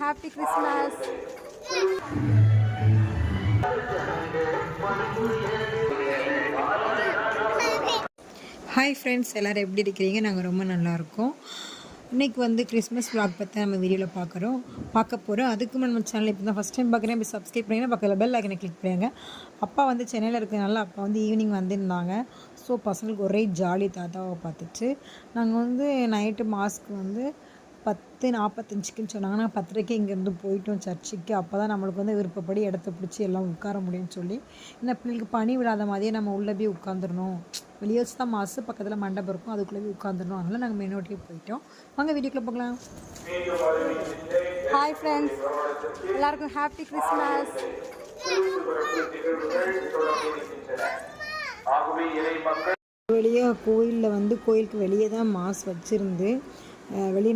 Happy Christmas. Hi friends, எல்லோரும் எப்படி இருக்கிறீங்க? நாங்கள் ரொம்ப நல்லாயிருக்கோம். இன்றைக்கி வந்து கிறிஸ்மஸ் vlog பற்றி நம்ம வீடியோவில் பார்க்க போகிறோம். அதுக்கு நம்ம சேனல் இப்போ தான் ஃபஸ்ட் டைம் பார்க்குறேன். இப்போ சப்ஸ்கிரைப் பண்ணிங்கன்னா பக்கத்தில் பெல் ஐக்கனை கிளிக் பண்ணுங்க. அப்பா வந்து சென்னையில் இருக்கிறதுனால அப்பா வந்து ஈவினிங் வந்திருந்தாங்க. ஸோ பசங்களுக்கு ஒரே ஜாலி தாத்தாவை பார்த்துச்சு. நாங்கள் வந்து நைட்டு மாஸ்க்கு வந்து 10:45க்குன்னு சொன்னாங்க. நாங்கள் 10:30க்கு இங்கேருந்து போயிட்டோம் சர்ச்சுக்கு. அப்போ தான் நம்மளுக்கு வந்து விருப்பப்படி இடத்த பிடிச்சி எல்லாம் உட்கார முடியும்னு சொல்லி, இந்த பிள்ளைங்களுக்கு பனி விடாத மாதிரியே நம்ம உள்ளே போய் உட்காந்துடணும். வெளியே வச்சு தான் மாசு, பக்கத்தில் மண்டபம் இருக்கும், அதுக்குள்ளே போய் உட்காந்துடணும். அதனால் நாங்கள் மெயினோட்டியே போயிட்டோம். வாங்க வீடியோக்குள்ளே போகலாம். ஹாய் ஃப்ரெண்ட்ஸ், எல்லாருக்கும் ஹாப்பி கிறிஸ்மஸ். வெளியே கோயிலில் வந்து கோயிலுக்கு வெளியே தான் மாஸ் வச்சுருந்து வெளியே